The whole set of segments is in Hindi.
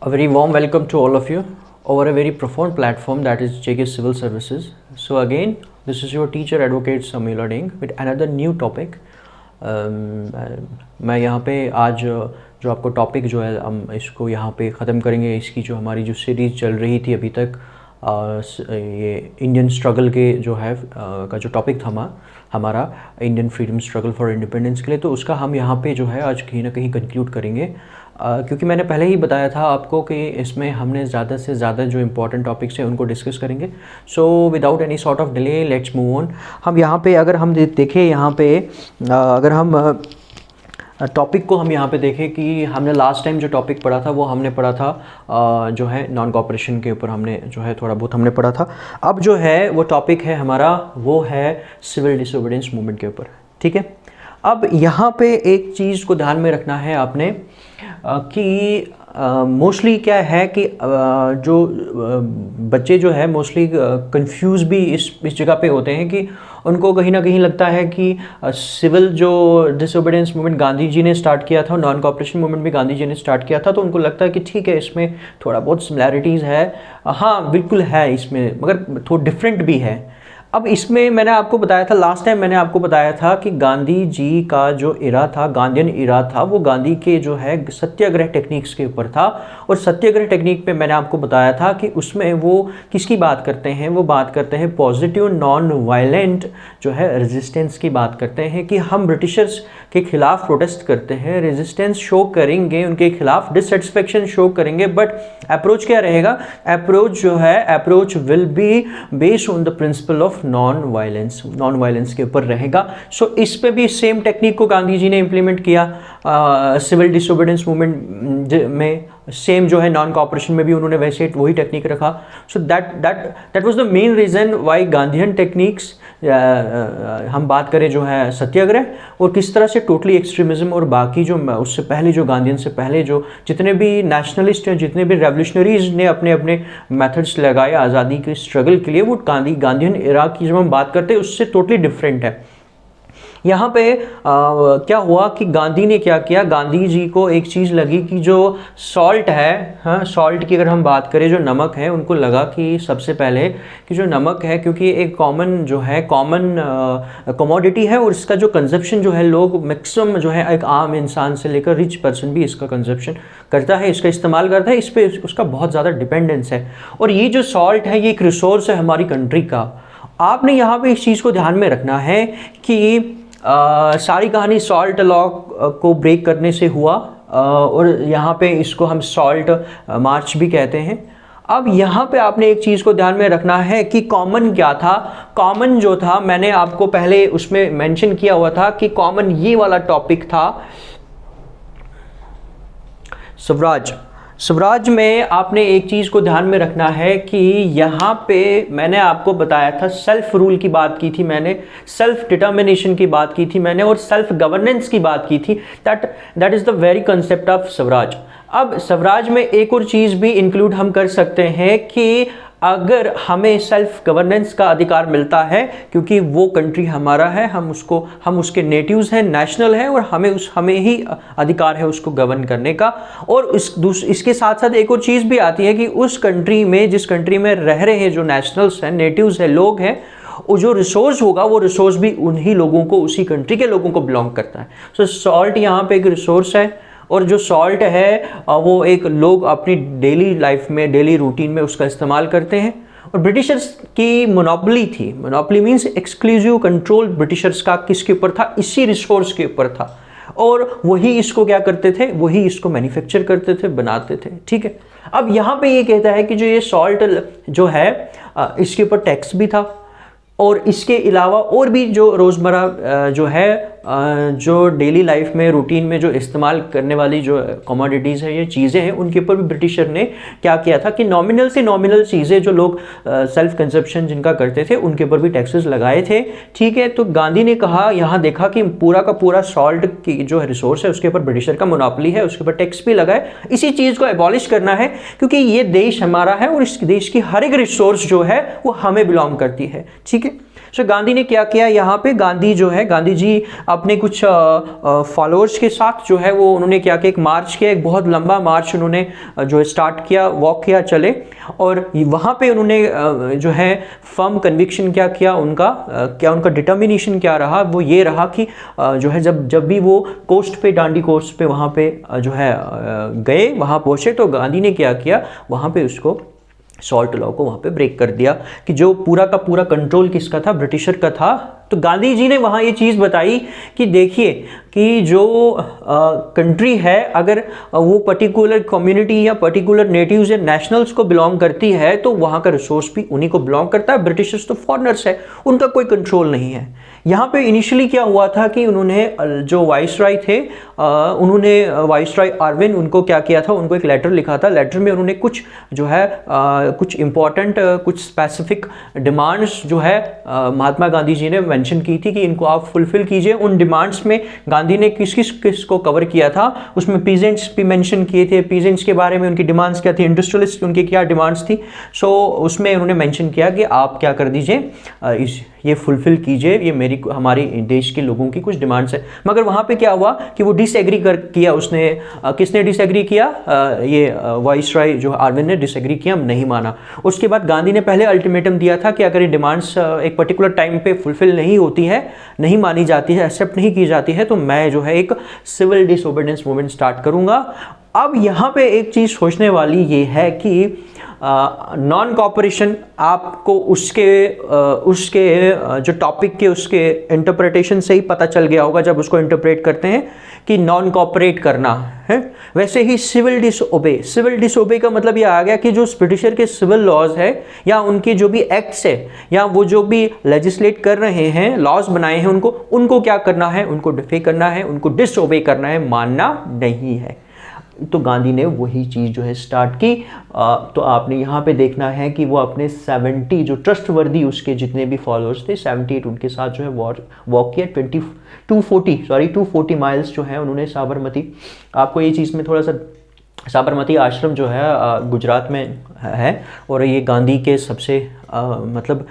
A very warm welcome to all of you over a very profound platform that is JK Civil Services. So again, this is your teacher advocate Samila Ding with another new topic. मैं यहाँ पे आज जो आपको टॉपिक जो है हम इसको यहाँ पे ख़त्म करेंगे। इसकी जो हमारी जो सीरीज़ चल रही थी अभी तक ये इंडियन स्ट्रगल के जो है का जो टॉपिक था हमारा Indian freedom struggle for independence के लिए, तो उसका हम यहाँ पे जो है आज कहीं ना कहीं कंक्लूड करेंगे। क्योंकि मैंने पहले ही बताया था आपको कि इसमें हमने ज़्यादा से ज़्यादा जो इम्पोर्टेंट टॉपिक्स हैं उनको डिस्कस करेंगे। So without any sort of delay let's move on. हम यहाँ पे अगर हम देखें यहाँ पे अगर हम टॉपिक को हम यहाँ पे देखें कि हमने लास्ट टाइम जो टॉपिक पढ़ा था वो हमने पढ़ा था जो है नॉन कॉपरेशन के ऊपर हमने जो है थोड़ा बहुत हमने पढ़ा था। अब जो है वो टॉपिक है हमारा वो है सिविल डिसोबीडियंस मूवमेंट के ऊपर, ठीक है। अब यहाँ पे एक चीज़ को ध्यान में रखना है आपने कि मोस्टली क्या है कि जो बच्चे जो है मोस्टली कंफ्यूज भी इस जगह पे होते हैं कि उनको कहीं ना कहीं लगता है कि सिविल जो डिसोबीडियंस मूवमेंट गांधी जी ने स्टार्ट किया था, नॉन कॉपरेशन मूवमेंट भी गांधी जी ने स्टार्ट किया था, तो उनको लगता है कि ठीक है इसमें थोड़ा बहुत सिमिलैरिटीज़ है। हाँ बिल्कुल है इसमें, मगर थोड़ा डिफरेंट भी है। अब इसमें मैंने आपको बताया था लास्ट टाइम, मैंने आपको बताया था कि गांधी जी का जो इरा था, गांधीयन इरा था, वो गांधी के जो है सत्याग्रह टेक्निक्स के ऊपर था। और सत्याग्रह टेक्निक पे मैंने आपको बताया था कि उसमें वो किसकी बात करते हैं, वो बात करते हैं पॉजिटिव नॉन वायलेंट जो है रेजिस्टेंस की बात करते हैं कि हम ब्रिटिशर्स के खिलाफ प्रोटेस्ट करते हैं, रेजिस्टेंस शो करेंगे, उनके खिलाफ डिससेटिस्फेक्शन शो करेंगे, बट अप्रोच क्या रहेगा, अप्रोच जो है approach will be based on the principle of non violence के ऊपर रहेगा। सो इस पे भी सेम टेक्निक को गांधी जी ने इम्प्लीमेंट किया सिविल डिसोबीडियंस मूवमेंट में, सेम जो है नॉन कॉपरेशन में भी उन्होंने वैसे वही टेक्निक रखा। So that was the main reason why Gandhian techniques हम बात करें जो है सत्याग्रह और किस तरह से टोटली एक्सट्रीमिज्म और बाकी जो उससे पहले जो गांधीयन से पहले जो जितने भी नेशनलिस्ट हैं, जितने भी रेवोल्यूशनरीज ने अपने अपने मेथड्स लगाए आज़ादी के स्ट्रगल के लिए, वो गांधीयन इरा की जब हम बात करते हैं उससे टोटली डिफरेंट है। यहाँ पे क्या हुआ कि गांधी ने क्या किया, गांधी जी को एक चीज़ लगी कि जो सॉल्ट है, हाँ सॉल्ट की अगर हम बात करें जो नमक है, उनको लगा कि सबसे पहले कि जो नमक है क्योंकि एक कॉमन जो है कॉमन कमोडिटी है और इसका जो कंजप्शन जो है लोग मैक्सिमम जो है एक आम इंसान से लेकर रिच पर्सन भी इसका कंजप्शन करता है, इसका इस्तेमाल करता है, इस पर उसका बहुत ज़्यादा डिपेंडेंस है। और ये जो सॉल्ट है ये एक रिसोर्स है हमारी कंट्री का। आपने यहाँ पे इस चीज़ को ध्यान में रखना है कि सारी कहानी सॉल्ट लॉ को ब्रेक करने से हुआ और यहाँ पे इसको हम सॉल्ट मार्च भी कहते हैं। अब यहाँ पे आपने एक चीज़ को ध्यान में रखना है कि कॉमन क्या था। कॉमन जो था मैंने आपको पहले उसमें मेंशन किया हुआ था कि कॉमन ये वाला टॉपिक था स्वराज। स्वराज में आपने एक चीज़ को दैयान में रखना है कि यहाँ पे मैंने आपको बताया था सेल्फ रूल की बात की थी मैंने, सेल्फ डिटर्मिनेशन की बात की थी मैंने और सेल्फ गवर्नेंस की बात की थी। That is the very concept of Swaraj. अब स्वराज में एक और चीज़ भी इंक्लूड हम कर सकते हैं कि अगर हमें सेल्फ गवर्नेंस का अधिकार मिलता है क्योंकि वो कंट्री हमारा है, हम उसके नेटिव्स हैं, नेशनल है और हमें ही अधिकार है उसको गवर्न करने का। और इसके साथ साथ एक और चीज़ भी आती है कि उस कंट्री में, जिस कंट्री में रह रहे हैं जो नेशनल्स हैं, नेटिव्स हैं, लोग हैं, और जो रिसोर्स होगा वो रिसोर्स भी उन्हीं लोगों को, उसी कंट्री के लोगों को बिलोंग करता है। सो सॉल्ट यहाँ पे एक रिसोर्स है और जो सॉल्ट है वो एक लोग अपनी डेली लाइफ में, डेली रूटीन में उसका इस्तेमाल करते हैं। और ब्रिटिशर्स की मोनोपोली थी, monopoly means exclusive control Britishers का किसके ऊपर था, इसी रिसोर्स के ऊपर था और वही इसको क्या करते थे, वही इसको मैन्युफैक्चर करते थे, बनाते थे, ठीक है। अब यहाँ पे ये कहता है कि जो ये सॉल्ट जो है इसके ऊपर टैक्स भी था और इसके अलावा और भी जो रोज़मर्रा जो है जो डेली लाइफ में, रूटीन में जो इस्तेमाल करने वाली जो कमोडिटीज़ है, ये चीज़ें हैं, उनके ऊपर भी ब्रिटिशर ने क्या किया था कि नॉमिनल से नॉमिनल चीज़ें जो लोग सेल्फ कंजप्शन जिनका करते थे उनके ऊपर भी टैक्सेस लगाए थे, ठीक है। तो गांधी ने कहा, यहाँ देखा कि पूरा का पूरा सॉल्ट की जो रिसोर्स है उसके ऊपर ब्रिटिशर का मोनोपोली है, उसके ऊपर टैक्स भी लगाए। इसी चीज़ को एबॉलिश करना है क्योंकि ये देश हमारा है और इस देश की हर एक रिसोर्स जो है वो हमें बिलोंग करती है, ठीक है। सो गांधी ने क्या किया यहाँ पे, गांधी जो है, गांधी जी अपने कुछ फॉलोअर्स के साथ जो है वो उन्होंने क्या किया, एक मार्च किया, एक बहुत लंबा मार्च उन्होंने जो स्टार्ट किया, वॉक किया, चले। और वहाँ पे उन्होंने जो है फर्म कन्विक्शन क्या किया, उनका डिटर्मिनेशन क्या रहा, वो ये रहा कि जो है जब भी वो कोस्ट पे, डांडी कोस्ट पे वहाँ पे जो है गए, वहाँ पहुँचे, तो गांधी ने क्या किया, वहाँ पे उसको सॉल्ट लॉ को वहाँ पे ब्रेक कर दिया कि जो पूरा का पूरा कंट्रोल किसका था, ब्रिटिशर का था। तो गांधी जी ने वहाँ ये चीज़ बताई कि देखिए कि जो कंट्री है, अगर वो पर्टिकुलर कम्युनिटी या पर्टिकुलर नेटिव्स या नेशनल्स को बिलोंग करती है, तो वहाँ का रिसोर्स भी उन्हीं को बिलोंग करता है। ब्रिटिशर्स तो फॉरेनर्स है, उनका कोई कंट्रोल नहीं है। यहाँ पे इनिशियली क्या हुआ था कि उन्होंने जो वाइसरॉय थे, उन्होंने वाइसरॉय आर्विन, उनको क्या किया था, उनको एक लेटर लिखा था। लेटर में उन्होंने कुछ जो है कुछ इंपॉर्टेंट, कुछ स्पेसिफिक डिमांड्स जो है महात्मा गांधी जी ने मेंशन की थी कि इनको आप फुलफिल कीजिए। उन डिमांड्स में गांधी ने किस को कवर किया था, उसमें पीजेंट्स भी मेंशन किए थे, पीजेंट्स के बारे में उनकी डिमांड्स क्या थी, इंडस्ट्रियलिस्ट उनकी क्या डिमांड्स थी। सो उसमें उन्होंने मेंशन किया कि आप क्या कर दीजिए, ये फुलफिल कीजिए, ये हमारे देश के लोगों की कुछ डिमांड्स है। मगर वहाँ पे क्या हुआ कि वो डिसएग्री किया उसने। किसने डिसएग्री किया, ये वाइसरॉय जो आर्विन ने डिसएग्री किया, नहीं माना। उसके बाद गांधी ने पहले अल्टीमेटम दिया था कि अगर ये डिमांड्स एक पर्टिकुलर टाइम पे फुलफिल नहीं होती है, नहीं मानी जाती है, एक्सेप्ट नहीं की जाती है, तो मैं जो है एक सिविल डिसओबीडियंस मूवमेंट स्टार्ट करूंगा। अब यहाँ पे एक चीज़ सोचने वाली ये है कि नॉन कॉपरेशन, आपको उसके जो टॉपिक के उसके इंटरप्रिटेशन से ही पता चल गया होगा जब उसको इंटरप्रेट करते हैं कि नॉन कॉपरेट करना है। वैसे ही सिविल डिसओबे का मतलब ये आ गया कि जो ब्रिटिशर के सिविल लॉज है या उनके जो भी एक्ट्स है या वो जो भी लेजिस्लेट कर रहे हैं, लॉज बनाए हैं, उनको क्या करना है, उनको डिफे करना है, उनको डिसओबे करना है, मानना नहीं है। तो गांधी ने वही चीज़ जो है स्टार्ट की। तो आपने यहाँ पे देखना है कि वो अपने 70 जो ट्रस्टवर्दी उसके जितने भी फॉलोअर्स थे, 78 उनके साथ जो है वॉक किया। 240 माइल्स जो है उन्होंने साबरमती, आपको ये चीज़ में थोड़ा सा, साबरमती आश्रम जो है गुजरात में है, और ये गांधी के सबसे मतलब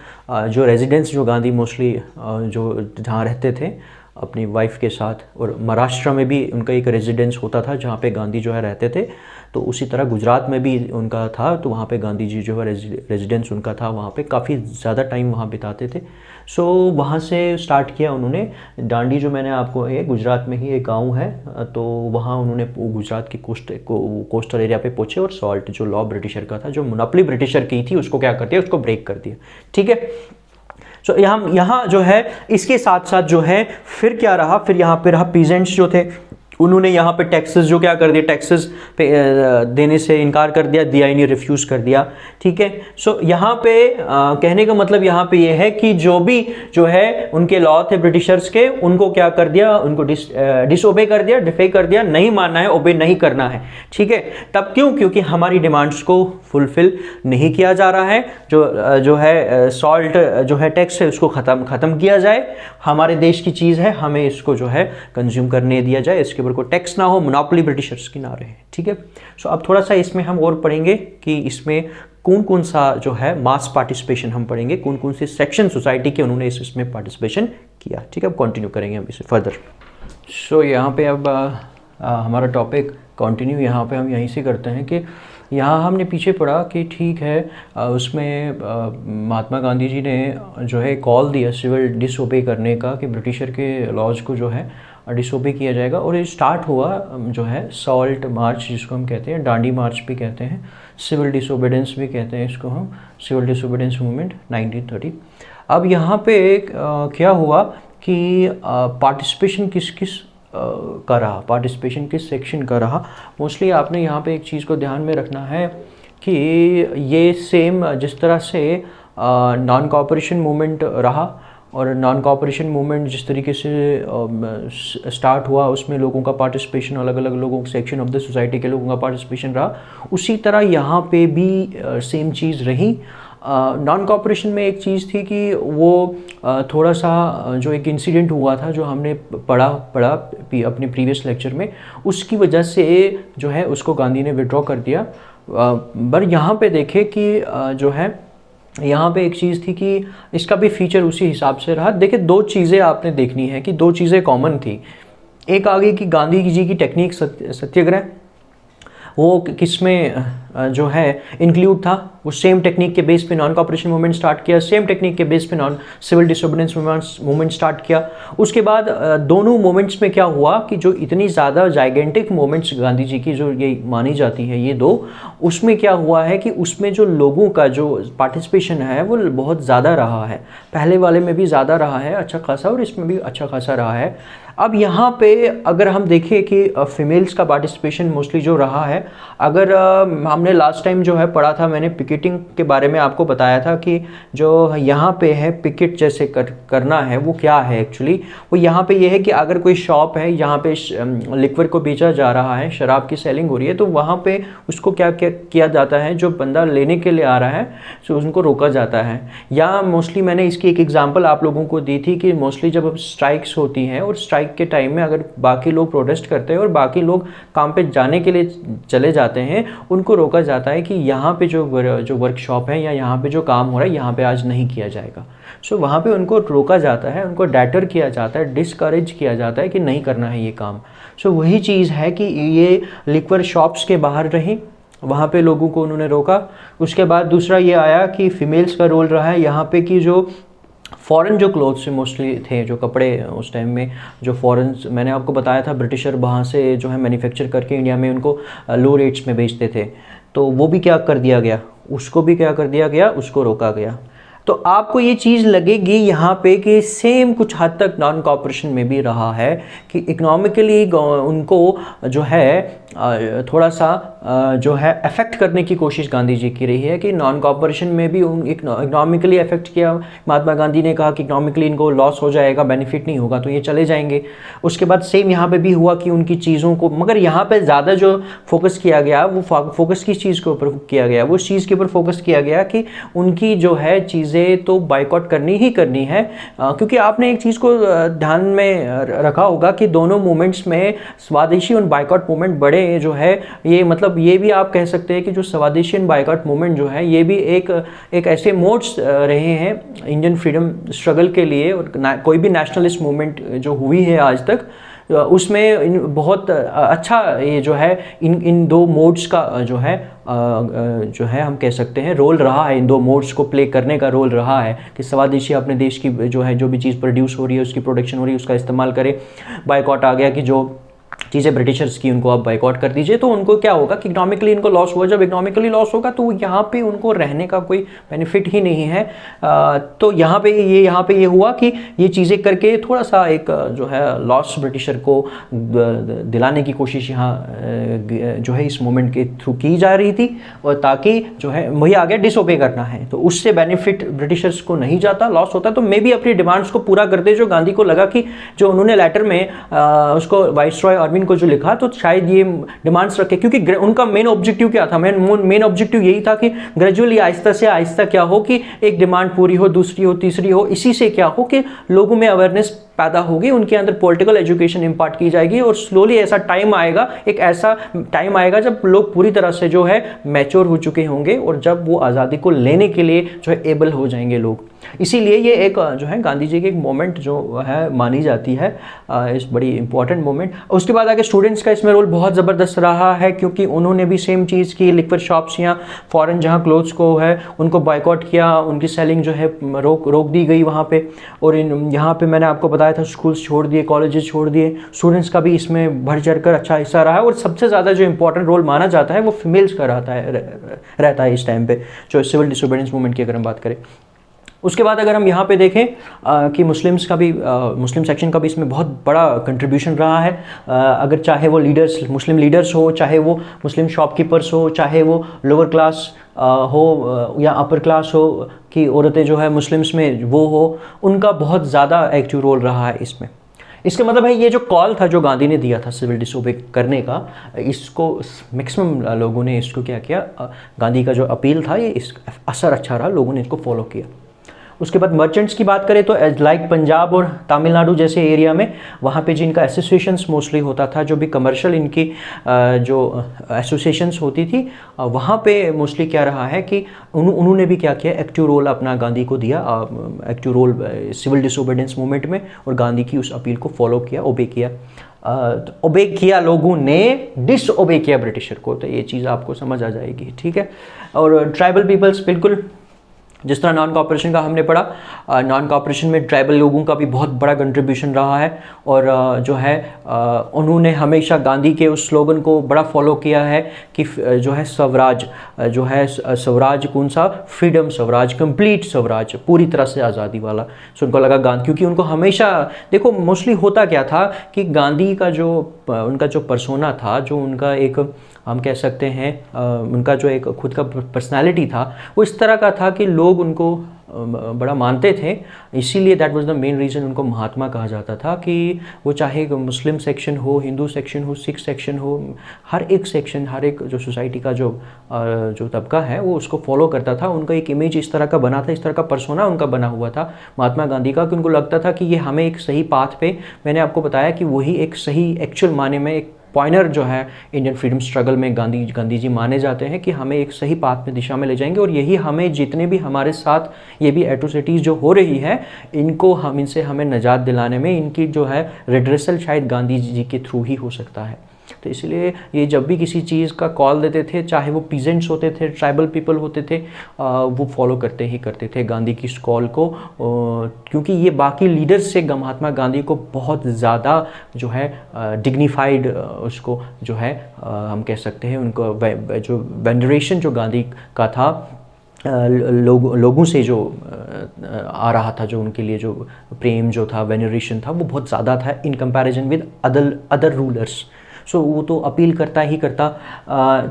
जो रेजिडेंट्स जो गांधी मोस्टली जो जहाँ रहते थे अपनी वाइफ के साथ, और महाराष्ट्र में भी उनका एक रेजिडेंस होता था जहाँ पे गांधी जो है रहते थे। तो उसी तरह गुजरात में भी उनका था, तो वहाँ पे गांधी जी जो है रेजिडेंस उनका था, वहाँ पे काफ़ी ज़्यादा टाइम वहाँ बिताते थे। सो वहाँ से स्टार्ट किया उन्होंने। डांडी जो मैंने आपको, ये गुजरात में ही एक गाँव है, तो वहाँ उन्होंने गुजरात की कोस्टल एरिया पे पहुँचे और सॉल्ट जो लॉ ब्रिटिशर का था, जो मोनोपोली ब्रिटिशर की थी, उसको क्या कर दिया, उसको ब्रेक कर दिया। ठीक है। सो यहाँ जो है इसके साथ साथ जो है फिर क्या रहा, फिर यहाँ पे रहा पीजेंट्स जो थे, उन्होंने यहाँ पे टैक्सेस जो क्या कर दिया, टैक्सेस पे देने से इनकार कर दिया ही नहीं, रिफ्यूज़ कर दिया। ठीक है। सो यहाँ पे कहने का मतलब यहाँ पे ये है कि जो भी जो है उनके लॉ थे ब्रिटिशर्स के, उनको क्या कर दिया, उनको डिसओबे कर दिया, डिफे कर दिया, नहीं मानना है, ओबे नहीं करना है। ठीक है। तब क्यों, क्योंकि हमारी डिमांड्स को फुलफिल नहीं किया जा रहा है। जो है सॉल्ट जो है टैक्स है उसको ख़त्म किया जाए, हमारे देश की चीज़ है, हमें इसको जो है कंज्यूम करने दिया जाए, इसके ऊपर को टैक्स ना हो, मोनोपोली ब्रिटिशर्स की ना रहे। ठीक है। सो अब थोड़ा सा इसमें हम और पढ़ेंगे कि इसमें कौन कौन सा जो है मास पार्टिसिपेशन हम पढ़ेंगे, कौन कौन से सेक्शन सोसाइटी के उन्होंने इसमें पार्टिसिपेशन किया। ठीक है। अब कंटिन्यू करेंगे हम इसे फर्दर। सो यहाँ पे अब हमारा टॉपिक कंटिन्यू यहाँ पे हम यहीं से करते हैं कि यहाँ हमने पीछे पढ़ा कि ठीक है, उसमें महात्मा गांधी जी ने जो है कॉल दिया सिविल डिसओबे करने का, कि ब्रिटिशर के लॉज को जो है डिसओबे किया जाएगा। और ये स्टार्ट हुआ जो है सॉल्ट मार्च, जिसको हम कहते हैं डांडी मार्च भी कहते हैं, सिविल डिसओबीडियंस भी कहते हैं इसको हम, सिविल डिसओबीडियंस मूवमेंट 1930। अब यहाँ पे क्या हुआ कि पार्टिसिपेशन किस का रहा, पार्टिसिपेशन किस सेक्शन का रहा। मोस्टली आपने यहाँ पे एक चीज़ को ध्यान में रखना है कि ये सेम जिस तरह से नॉन कॉपरेशन मूवमेंट रहा, और नॉन कॉपरेशन मूवमेंट जिस तरीके से स्टार्ट हुआ, उसमें लोगों का पार्टिसिपेशन, अलग अलग लोगों, सेक्शन ऑफ द सोसाइटी के लोगों का पार्टिसिपेशन रहा, उसी तरह यहाँ पे भी सेम चीज़ रही। नॉन कॉपरेशन में एक चीज़ थी कि वो थोड़ा सा जो एक इंसिडेंट हुआ था, जो हमने पढ़ा अपने प्रीवियस लेक्चर में, उसकी वजह से जो है उसको गांधी ने विड्रॉ कर दिया। पर यहाँ पे देखें कि जो है यहाँ पे एक चीज़ थी कि इसका भी फीचर उसी हिसाब से रहा। देखिए, दो चीज़ें आपने देखनी है कि दो चीज़ें कॉमन थी। एक आ गई कि गांधी जी की टेक्निक सत्याग्रह, वो किस में जो है इंक्लूड था। वो सेम टेक्निक के बेस पे नॉन कॉपरेशन मूवमेंट स्टार्ट किया, सेम टेक्निक के बेस पे non civil disobedience movement start किया। उसके बाद दोनों मूवमेंट्स में क्या हुआ कि जो इतनी ज़्यादा जाइगेंटिक मूवमेंट्स गांधी जी की जो ये मानी जाती है ये दो, उसमें क्या हुआ है कि उसमें जो लोगों का जो पार्टिसिपेशन है वो बहुत ज़्यादा रहा है। पहले वाले में भी ज़्यादा रहा है अच्छा खासा, और इसमें भी अच्छा खासा रहा है। अब यहाँ पे अगर हम देखें कि फीमेल्स का पार्टिसिपेशन मोस्टली जो रहा है, अगर हमने लास्ट टाइम जो है पढ़ा था, मैंने पिकेटिंग के बारे में आपको बताया था कि जो यहाँ पे है पिकेट जैसे करना है वो क्या है एक्चुअली। वो यहाँ पे ये है कि अगर कोई शॉप है, यहाँ पे लिक्विड को बेचा जा रहा है, शराब की सेलिंग हो रही है, तो वहाँ पे उसको क्या किया जाता है, जो बंदा लेने के लिए आ रहा है तो उनको रोका जाता है। या मोस्टली मैंने इसकी एक एग्जांपल आप लोगों को दी थी कि मोस्टली जब स्ट्राइक्स होती हैं और स्ट्राइक के टाइम में अगर बाकी लोग प्रोटेस्ट करते हैं और बाकी लोग काम पे जाने के लिए चले जाते हैं, उनको रोका जाता है कि यहाँ पे जो वर्कशॉप है या यहाँ पे जो काम हो रहा है यहाँ पे आज नहीं किया जाएगा। सो वहाँ पे उनको रोका जाता है, उनको डेटर किया जाता है, डिस्करेज किया जाता है कि नहीं करना है ये काम। सो वही चीज़ है कि ये लिक्वर शॉप्स के बाहर रही, वहाँ पे लोगों को उन्होंने रोका। उसके बाद दूसरा ये आया कि फीमेल्स का रोल रहा है यहाँ पे कि जो फॉरेन जो क्लोथ्स मोस्टली थे, जो कपड़े उस टाइम में जो फॉरेन, मैंने आपको बताया था ब्रिटिशर वहाँ से जो है मैन्युफैक्चर करके इंडिया में उनको लो रेट्स में बेचते थे, तो वो भी क्या कर दिया गया, उसको भी क्या कर दिया गया, उसको रोका गया। तो आपको ये चीज़ लगेगी यहाँ पे कि सेम कुछ हद तक नॉन कॉपरेशन में भी रहा है कि इकोनॉमिकली उनको जो है थोड़ा सा जो है अफेक्ट करने की कोशिश गांधी जी की रही है कि नॉन कॉपरेशन में भी इकोनॉमिकली अफेक्ट किया। महात्मा गांधी ने कहा कि इकोनॉमिकली इनको लॉस हो जाएगा, बेनिफिट नहीं होगा, तो ये चले जाएंगे। उसके बाद सेम यहाँ पे भी हुआ कि उनकी चीज़ों को, मगर यहाँ पे ज़्यादा जो फोकस किया गया वो फोकस किस चीज़ के ऊपर किया गया, वो चीज़ के ऊपर फोकस किया गया कि उनकी जो है चीज़ें तो बाइकआउट करनी ही करनी है। क्योंकि आपने एक चीज़ को ध्यान में रखा होगा कि दोनों मूवमेंट्स में स्वदेशी और बाइकआउट मूवमेंट बड़े जो है, ये मतलब ये भी आप कह सकते हैं कि जो स्वदेशी और बाइकआउट मूवमेंट जो है ये भी एक ऐसे मोड्स रहे हैं इंडियन फ्रीडम स्ट्रगल के लिए। और कोई भी नेशनलिस्ट मूवमेंट जो हुई है आज तक, उसमें बहुत अच्छा ये जो है इन दो मोड्स का जो है हम कह सकते हैं रोल रहा है, इन दो मोड्स को प्ले करने का रोल रहा है कि स्वदेशी अपने देश की जो है जो भी चीज़ प्रोड्यूस हो रही है, उसकी प्रोडक्शन हो रही है, उसका इस्तेमाल करे। बाइकआउट आ गया कि जो चीज़ें ब्रिटिशर्स की उनको आप बाइकआउट कर दीजिए, तो उनको क्या होगा कि इकोनॉमिकली इनको लॉस हुआ। जब इकोनॉमिकली लॉस होगा तो यहाँ पे उनको रहने का कोई बेनिफिट ही नहीं है। तो यहाँ पे ये हुआ कि ये चीज़ें करके थोड़ा सा एक जो है लॉस ब्रिटिशर को दिलाने की कोशिश यहाँ जो है इस मूवमेंट के थ्रू की जा रही थी, और ताकि जो है वही आ गया डिसोबे करना है, तो उससे बेनिफिट ब्रिटिशर्स को नहीं जाता, लॉस होता। तो मे भी अपनी डिमांड्स को पूरा करते, जो गांधी को लगा कि जो उन्होंने लेटर में उसको वाइसरॉय अर्विन को जो लिखा, तो शायद ये डिमांड्स रखे, क्योंकि उनका मेन ऑब्जेक्टिव क्या था, मेन ऑब्जेक्टिव यही था कि ग्रेजुअली आहिस्ता से आहिस्ता क्या हो कि एक डिमांड पूरी हो, दूसरी हो, तीसरी हो, इसी से क्या हो कि लोगों में अवेयरनेस पैदा होगी, उनके अंदर पॉलिटिकल एजुकेशन इंपार्ट की जाएगी, और स्लोली ऐसा टाइम आएगा, एक ऐसा टाइम आएगा जब लोग पूरी तरह से जो है मैच्योर हो चुके होंगे, और जब वो आज़ादी को लेने के लिए जो है एबल हो जाएंगे लोग। इसीलिए ये एक जो है गांधी जी की एक मोमेंट जो है मानी जाती है, इस बड़ी इंपॉर्टेंट मोमेंट। उसके बाद आगे स्टूडेंट्स का इसमें रोल बहुत ज़बरदस्त रहा है, क्योंकि उन्होंने भी सेम चीज़ की, लिक्विड शॉप्स या फॉरेन जहाँ क्लोथ्स को है उनको बाइकआउट किया, उनकी सेलिंग जो है रोक दी गई वहाँ पे। और यहाँ पे मैंने आपको बताया था स्कूल्स छोड़ दिए, कॉलेजेस छोड़ दिए, स्टूडेंट्स का भी इसमें बढ़ चढ़ कर अच्छा हिस्सा रहा है। और सबसे ज़्यादा जो इंपॉर्टेंट रोल माना जाता है वो फीमेल्स का रहता है इस टाइम पे, जो सिविल डिसोबीडियंस मूवमेंट की अगर हम बात करें। उसके बाद अगर हम यहाँ पे देखें कि मुस्लिम्स का भी मुस्लिम सेक्शन का भी इसमें बहुत बड़ा कंट्रीब्यूशन रहा है। अगर चाहे वो लीडर्स, मुस्लिम लीडर्स हो, चाहे वो मुस्लिम शॉपकीपर्स हो, चाहे वो लोअर क्लास हो या अपर क्लास हो कि औरतें जो है मुस्लिम्स में वो हो, उनका बहुत ज़्यादा एक्टिव रोल रहा है इसमें। इसका मतलब है ये जो कॉल था जो गांधी ने दिया था सिविल डिसोबे करने का, इसको मैक्सिमम लोगों ने इसको क्या किया, गांधी का जो अपील था ये इस असर अच्छा रहा, लोगों ने इसको फॉलो किया। उसके बाद मर्चेंट्स की बात करें तो लाइक पंजाब और तमिलनाडु जैसे एरिया में वहाँ पे जिनका एसोसिएशंस मोस्टली होता था, जो भी कमर्शियल इनकी जो एसोसिएशंस होती थी, वहाँ पे मोस्टली क्या रहा है कि उन्होंने भी क्या किया, एक्टिव रोल अपना गांधी को दिया, active role civil disobedience movement में, और गांधी की उस अपील को फॉलो किया, ओबे किया। ओबे किया लोगों ने, डिसओबे किया ब्रिटिशर को, तो ये चीज़ आपको समझ आ जाएगी, ठीक है। और ट्राइबल पीपल्स, बिल्कुल जिस तरह नॉन कॉपरेशन का हमने पढ़ा, नॉन कॉपरेशन में ट्राइबल लोगों का भी बहुत बड़ा कंट्रीब्यूशन रहा है, और जो है उन्होंने हमेशा गांधी के उस स्लोगन को बड़ा फॉलो किया है कि जो है स्वराज, जो है स्वराज कौन सा, फ्रीडम स्वराज, कंप्लीट स्वराज, पूरी तरह से आज़ादी वाला। सो उनको लगा गांधी, क्योंकि उनको हमेशा, देखो मोस्टली होता क्या था कि गांधी का जो उनका जो पर्सोना था, जो उनका एक हम कह सकते हैं उनका जो एक खुद का पर्सनालिटी था, वो इस तरह का था कि लोग उनको बड़ा मानते थे। इसीलिए that was the main reason उनको महात्मा कहा जाता था, कि वो चाहे मुस्लिम सेक्शन हो, हिंदू सेक्शन हो, सिख सेक्शन हो, हर एक सेक्शन, हर एक जो सोसाइटी का जो तबका है वो उसको फॉलो करता था। उनका एक इमेज इस तरह का बना था, इस तरह का पर्सोना उनका बना हुआ था महात्मा गांधी का, कि उनको लगता था कि ये हमें एक सही पाथ पे, मैंने आपको बताया कि वही एक सही एक्चुअल माने में एक पॉइनर जो है इंडियन फ्रीडम स्ट्रगल में गांधी जी माने जाते हैं, कि हमें एक सही पाथ में दिशा में ले जाएंगे, और यही हमें जितने भी हमारे साथ ये भी एट्रोसिटीज़ जो हो रही है, इनको हम इनसे हमें निजात दिलाने में इनकी जो है रिड्रेसल शायद गांधी जी के थ्रू ही हो सकता है। तो इसलिए ये जब भी किसी चीज़ का कॉल देते थे, चाहे वो पीजेंट्स होते थे, ट्राइबल पीपल होते थे, वो फॉलो करते थे गांधी की इस कॉल को, क्योंकि ये बाकी लीडर्स से महात्मा गांधी को बहुत ज़्यादा जो है डिग्निफाइड, उसको जो है हम कह सकते हैं उनको जो वेनरेशन जो गांधी का था, लोगों से जो आ रहा था, जो उनके लिए जो प्रेम जो था, वेनरेशन था, वो बहुत ज़्यादा था in comparison with other rulers. So वो तो अपील करता ही करता।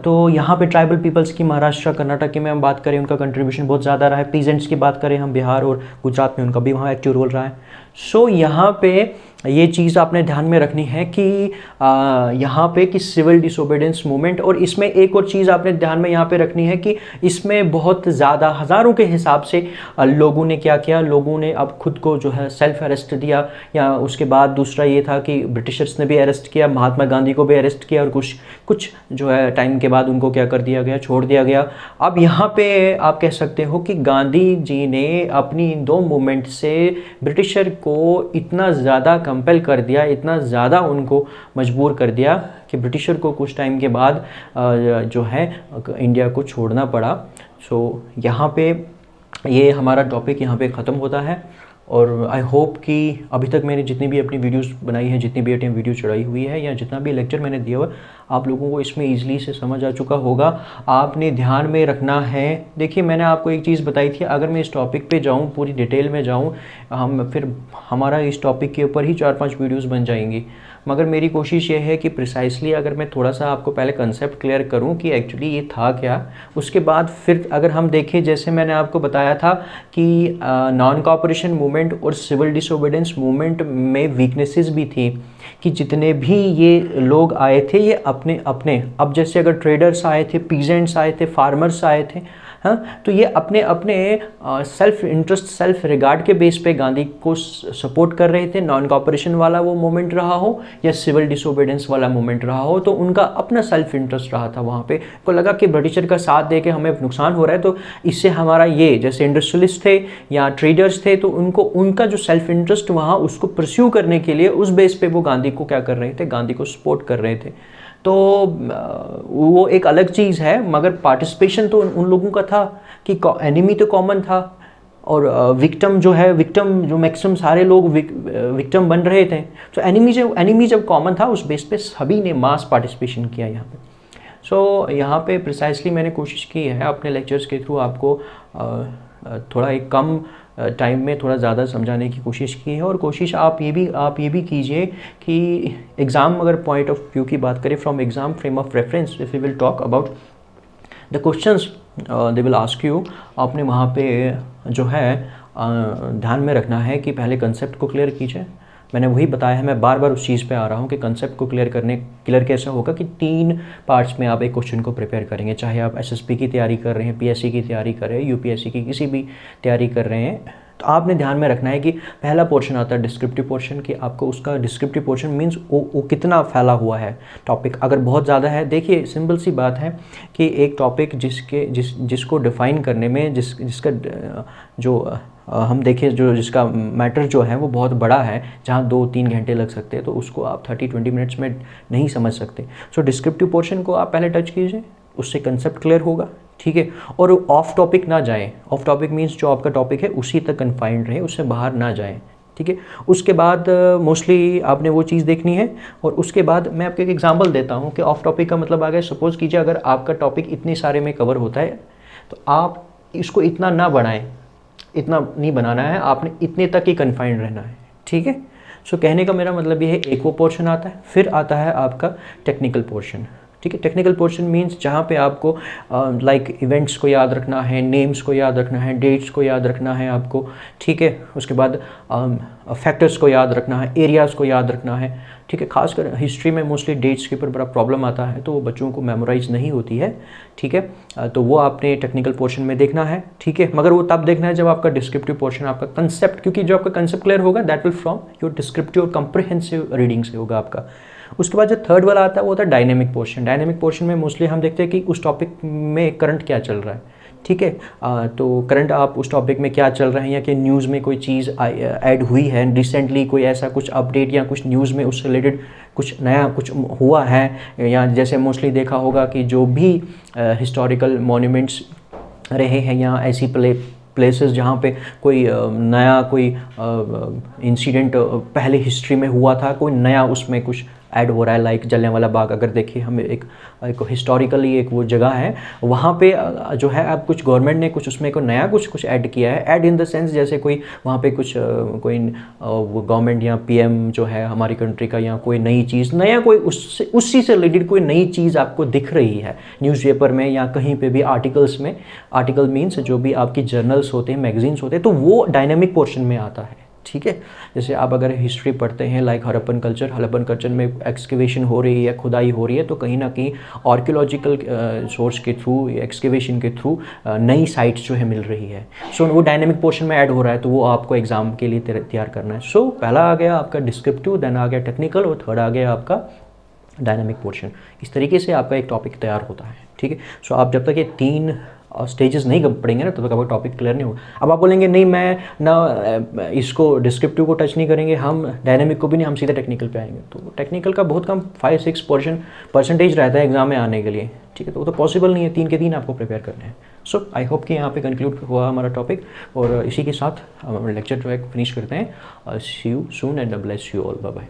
तो यहाँ पे ट्राइबल पीपल्स की महाराष्ट्र, कर्नाटक की में हम बात करें, उनका कंट्रीब्यूशन बहुत ज़्यादा रहा है। पीजेंट्स की बात करें हम, बिहार और गुजरात में, उनका भी वहाँ एक्टिव रोल रहा है। सो यहाँ पे ये चीज़ आपने ध्यान में रखनी है कि यहाँ पे कि सिविल डिसोबीडियंस मूवमेंट, और इसमें एक और चीज़ आपने ध्यान में यहाँ पे रखनी है कि इसमें बहुत ज़्यादा हज़ारों के हिसाब से लोगों ने क्या किया, लोगों ने अब खुद को जो है सेल्फ अरेस्ट दिया, या उसके बाद दूसरा ये था कि ब्रिटिशर्स ने भी अरेस्ट किया, महात्मा गांधी को भी अरेस्ट किया, और कुछ जो है टाइम के बाद उनको क्या कर दिया गया, छोड़ दिया गया। अब यहाँ पे आप कह सकते हो कि गांधी जी ने अपनी इन दो मूवमेंट से ब्रिटिशर को इतना ज़्यादा कंपेल कर दिया, इतना ज़्यादा उनको मजबूर कर दिया कि ब्रिटिशर को कुछ टाइम के बाद जो है इंडिया को छोड़ना पड़ा। सो यहाँ पे ये हमारा टॉपिक यहाँ पे ख़त्म होता है, और आई होप कि अभी तक मैंने जितनी भी अपनी वीडियोस बनाई हैं, जितनी भी अपनी वीडियो चढ़ाई हुई है, या जितना भी लेक्चर मैंने दिया हुआ, आप लोगों को इसमें ईजिली से समझ आ चुका होगा। आपने ध्यान में रखना है, देखिए मैंने आपको एक चीज़ बताई थी, अगर मैं इस टॉपिक पे जाऊँ, पूरी डिटेल में जाऊँ, फिर हमारा इस टॉपिक के ऊपर ही 4-5 वीडियोज़ बन जाएंगी। मगर मेरी कोशिश ये है कि प्रिसाइसली अगर मैं थोड़ा सा आपको पहले कंसेप्ट क्लियर करूं कि एक्चुअली ये था क्या, उसके बाद फिर अगर हम देखें, जैसे मैंने आपको बताया था कि नॉन कॉपरेशन मूवमेंट और सिविल डिसोबीडियंस मूवमेंट में वीकनेसेस भी थी, कि जितने भी ये लोग आए थे, ये अपने अब जैसे अगर ट्रेडर्स आए थे, पीजेंट्स आए थे, फार्मर्स आए थे, हाँ, तो ये अपने सेल्फ इंटरेस्ट, सेल्फ रिगार्ड के बेस पे गांधी को सपोर्ट कर रहे थे। नॉन कॉपरेशन वाला वो मोमेंट रहा हो या सिविल डिसोबीडियंस वाला मोमेंट रहा हो, तो उनका अपना सेल्फ इंटरेस्ट रहा था। वहाँ पे को लगा कि ब्रिटिशर का साथ दे के हमें नुकसान हो रहा है, तो इससे हमारा ये, जैसे इंडस्ट्रियलिस्ट थे या ट्रेडर्स थे, तो उनका जो सेल्फ इंटरेस्ट वहाँ उसको परस्यू करने के लिए उस बेस पे वो गांधी को क्या कर रहे थे, गांधी को सपोर्ट कर रहे थे। तो वो एक अलग चीज़ है, मगर पार्टिसिपेशन तो उन लोगों का था कि एनिमी तो कॉमन था, और विक्टिम जो मैक्सिमम सारे लोग विक्टिम बन रहे थे। तो एनिमी जब कॉमन था, उस बेस पे सभी ने मास पार्टिसिपेशन किया यहाँ पे। सो यहाँ पे प्रिसाइसली मैंने कोशिश की है अपने लेक्चर्स के थ्रू आपको थोड़ा एक कम टाइम में थोड़ा ज़्यादा समझाने की कोशिश की है। और कोशिश आप ये भी कीजिए कि एग्ज़ाम अगर पॉइंट ऑफ व्यू की बात करें, from exam frame of reference, if you will talk about the questions they will ask you, आपने वहाँ पे जो है ध्यान में रखना है कि पहले कंसेप्ट को क्लियर कीजिए। मैंने वही बताया है, मैं बार बार उस चीज़ पे आ रहा हूँ कि कंसेप्ट को क्लियर कैसे होगा कि 3 पार्ट्स में आप एक क्वेश्चन को प्रिपेयर करेंगे। चाहे आप एसएसपी की तैयारी कर रहे हैं, पीएससी की तैयारी कर रहे हैं, यूपीएससी की किसी भी तैयारी कर रहे हैं, तो आपने ध्यान में रखना है कि पहला पोर्शन आता है डिस्क्रिप्टिव पोर्शन, कि आपको उसका डिस्क्रिप्टिव पोर्शन मीन्स वो कितना फैला हुआ है टॉपिक। अगर बहुत ज़्यादा है, देखिए सिंपल सी बात है कि एक टॉपिक जिसको डिफ़ाइन करने में जिसका जो हम देखें जो जिसका मैटर जो है वो बहुत बड़ा है, जहाँ 2-3 घंटे लग सकते हैं, तो उसको आप 30-20 मिनट्स में नहीं समझ सकते। सो डिस्क्रिप्टिव पोर्शन को आप पहले टच कीजिए, उससे कंसेप्ट क्लियर होगा, ठीक है। और ऑफ टॉपिक ना जाएं। ऑफ टॉपिक मीन्स जो आपका टॉपिक है उसी तक कन्फाइंड रहे, उससे बाहर ना जाएं, ठीक है। उसके बाद मोस्टली आपने वो चीज़ देखनी है। और उसके बाद मैं आपको एक एग्जांपल देता हूँ कि ऑफ टॉपिक का मतलब आ गया, सपोज़ कीजिए अगर आपका टॉपिक इतने सारे में कवर होता है तो आप इसको इतना ना बढ़ाएं, इतना नहीं बनाना है, आपने इतने तक ही कन्फाइंड रहना है, ठीक है। सो कहने का मेरा मतलब ये है, एक वो पोर्शन आता है, फिर आता है आपका टेक्निकल पोर्शन, ठीक है। टेक्निकल पोर्शन मीन्स जहाँ पे आपको लाइक इवेंट्स को याद रखना है, नेम्स को याद रखना है, डेट्स को याद रखना है आपको, ठीक है। उसके बाद फैक्टर्स को याद रखना है, एरियाज़ को याद रखना है, ठीक है। खासकर हिस्ट्री में मोस्टली डेट्स के ऊपर बड़ा प्रॉब्लम आता है, तो वो बच्चों को मेमोराइज नहीं होती है, ठीक है। तो वो आपने टेक्निकल पोर्शन में देखना है, ठीक है। मगर वो तब देखना है जब आपका डिस्क्रिप्टिव पोर्शन, आपका कंसेप्ट, क्योंकि जो आपका कंसेप्ट क्लियर होगा that will from your descriptive और कम्प्रिहेंसिव रीडिंग से होगा आपका। उसके बाद जो थर्ड वाला आता है वो होता है डायनेमिक पोर्शन। डायनेमिक पोर्शन में मोस्टली हम देखते हैं कि उस टॉपिक में करंट क्या चल रहा है, ठीक है। तो करंट आप उस टॉपिक में क्या चल रहे हैं, या कि न्यूज़ में कोई चीज़ ऐड हुई है रिसेंटली, कोई ऐसा कुछ अपडेट या कुछ न्यूज़ में उससे रिलेटेड कुछ नया कुछ हुआ है, या जैसे मोस्टली देखा होगा कि जो भी हिस्टोरिकल मॉन्यूमेंट्स रहे हैं या ऐसी प्लेसेस जहाँ पे कोई नया कोई इंसिडेंट पहले हिस्ट्री में हुआ था, कोई नया उसमें कुछ ऐड हो रहा है, लाइक जलियांवाला बाग। अगर देखिए हम एक हिस्टोरिकली एक वो जगह है, वहाँ पे जो है अब कुछ गवर्नमेंट ने कुछ उसमें को नया कुछ ऐड किया है। ऐड इन द सेंस जैसे कोई वहाँ पे कुछ कोई गवर्नमेंट या पीएम जो है हमारी कंट्री का, या कोई नई चीज़, नया कोई उसी से रिलेटेड कोई नई चीज़ आपको दिख रही है न्यूज़पेपर में या कहीं पे भी आर्टिकल्स में। आर्टिकल मीन्स जो भी आपकी जर्नल्स होते हैं, मैगजीन्स होते हैं, तो वो डायनेमिक पोर्शन में आता है, ठीक है। जैसे आप अगर हिस्ट्री पढ़ते हैं लाइक हड़प्पन कल्चर में एक्सकेवेशन हो रही है, खुदाई हो रही है, तो कहीं ना कहीं आर्कियोलॉजिकल सोर्स के थ्रू, एक्सकेवेशन के थ्रू नई साइट्स जो है मिल रही है। सो वो डायनेमिक पोर्शन में ऐड हो रहा है, तो वो आपको एग्जाम के लिए तैयार करना है। सो पहला आ गया आपका डिस्क्रिप्टिव, देन आ गया टेक्निकल, और थर्ड आ गया आपका डायनेमिक पोर्शन। इस तरीके से आपका एक टॉपिक तैयार होता है, ठीक है। सो आप जब तक ये 3 स्टेजेस नहीं पढ़ेंगे ना, तब तक आपका टॉपिक क्लियर नहीं होगा। अब आप बोलेंगे नहीं मैं ना इसको डिस्क्रिप्टिव को टच नहीं करेंगे, हम डायनेमिक को भी नहीं, हम सीधे टेक्निकल पे आएंगे, तो टेक्निकल का बहुत कम 5-6% रहता है एग्जाम में आने के लिए, ठीक है। तो वो तो पॉसिबल नहीं है, 3 के 3 आपको प्रिपेयर करने हैं। सो आई होप कि यहाँ पे कंक्लूड हुआ हमारा टॉपिक, और इसी के साथ हम लेक्चर जो है फिनिश करते हैं। See you soon and bless you all, bye bye.